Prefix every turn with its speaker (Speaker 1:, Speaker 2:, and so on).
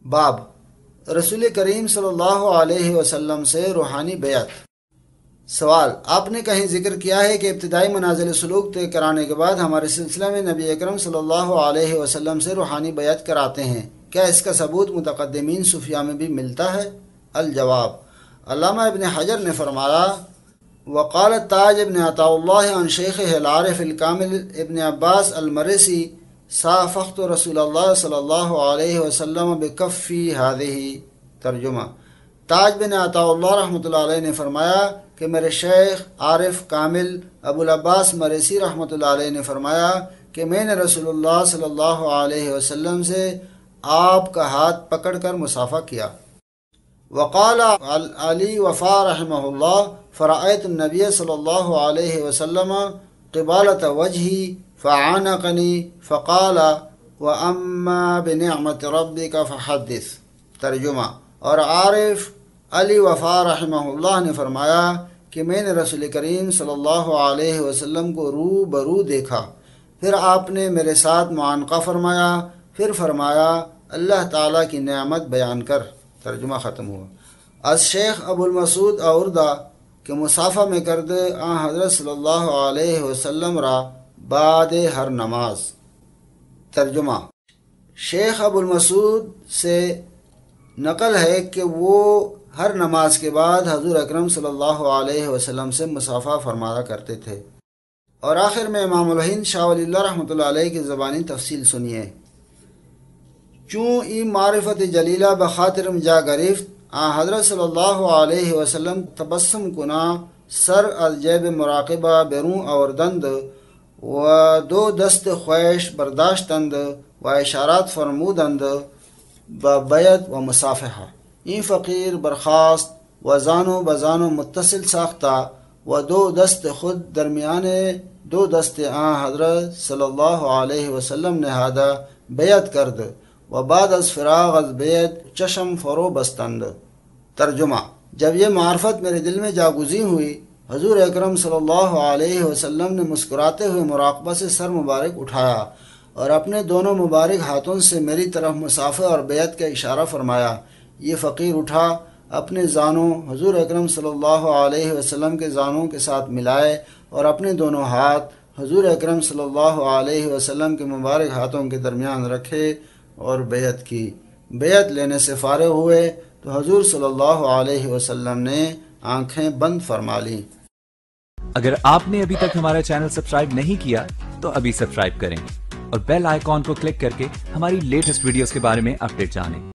Speaker 1: باب رسول کریم صلی اللہ علیہ وسلم سے روحانی بیعت۔ سوال: آپ نے کہیں ذکر کیا ہے کہ ابتدائی منازل سلوک طے کرانے کے بعد ہمارے سلسلہ میں نبی اکرم صلی اللہ علیہ وسلم سے روحانی بیعت کراتے ہیں، کیا اس کا ثبوت متقدمین صوفیاء میں بھی ملتا ہے؟ الجواب: علامہ ابن حجر نے فرمایا: وقال تاج ابن عطاء اللہ عن شیخہ العارف الکامل ابن عباس المرسی صافحت رسول اللہ صلی اللہ علیہ وسلم بکفی ہذہ۔ ترجمہ: تاج بن عطاء اللہ رحمۃ اللہ علیہ نے فرمایا کہ میرے شیخ عارف کامل ابو العباس مرسی رحمۃ اللہ علیہ نے فرمایا کہ میں نے رسول اللہ صلی اللہ علیہ وسلم سے آپ کا ہاتھ پکڑ کر مصافحہ کیا۔ وقال علی وفا رحمہ اللہ: فرأیت النبی صلی اللہ علیہ وسلم قبالۃ وجہی فعانقنی فقال واما بنعمت ربک فحدث۔ ترجمہ: اور عارف علی وفا رحمہ اللہ نے فرمایا کہ میں نے رسول کریم صلی اللہ علیہ وسلم کو رو برو دیکھا، پھر آپ نے میرے ساتھ معانقہ فرمایا، پھر فرمایا اللہ تعالیٰ کی نعمت بیان کر۔ ترجمہ ختم ہوا۔ از شیخ ابو المسعود آوردہ کہ مصافحہ میں کرد حضرت صلی اللہ علیہ وسلم را بعد ہر نماز۔ ترجمہ: شیخ ابو المسعود سے نقل ہے کہ وہ ہر نماز کے بعد حضور اکرم صلی اللہ علیہ وسلم سے مصافحہ فرمایا کرتے تھے۔ اور آخر میں امام الہند شاہ ولی اللہ رحمۃ اللہ علیہ کی زبانی تفصیل سنیے: چوں ای معرفت جلیلہ بخاطر جا گرفت، حضرت صلی اللہ علیہ وسلم تبسم کنا سر از جیب مراقبہ بیرون آوردند و دو دست خویش برداشتند و اشارات فرمودند بیعت و مصافحہ۔ این فقیر برخاست و زانو بزانو متصل ساختہ و دو دست خود درمیان دو دست حضرت صلی اللہ علیہ وسلم نہادہ بیعت کرد و بعد از فراغ از بیعت چشم فرو بستند۔ ترجمہ: جب یہ معرفت میرے دل میں جاگزی ہوئی، حضور اکرم صلی اللہ علیہ وسلم نے مسکراتے ہوئے مراقبہ سے سر مبارک اٹھایا اور اپنے دونوں مبارک ہاتھوں سے میری طرف مصافحہ اور بیعت کا اشارہ فرمایا۔ یہ فقیر اٹھا، اپنے زانوں حضور اکرم صلی اللہ علیہ وسلم کے زانوں کے ساتھ ملائے اور اپنے دونوں ہاتھ حضور اکرم صلی اللہ علیہ وسلم کے مبارک ہاتھوں کے درمیان رکھے اور بیعت کی۔ بیعت لینے سے فارغ ہوئے تو حضور صلی اللہ علیہ وسلم نے آنکھیں بند فرما لیں۔
Speaker 2: اگر آپ نے ابھی تک ہمارا چینل سبسکرائب نہیں کیا تو ابھی سبسکرائب کریں اور بیل آئیکن کو کلک کر کے ہماری لیٹسٹ ویڈیوز کے بارے میں اپڈیٹ جانیں۔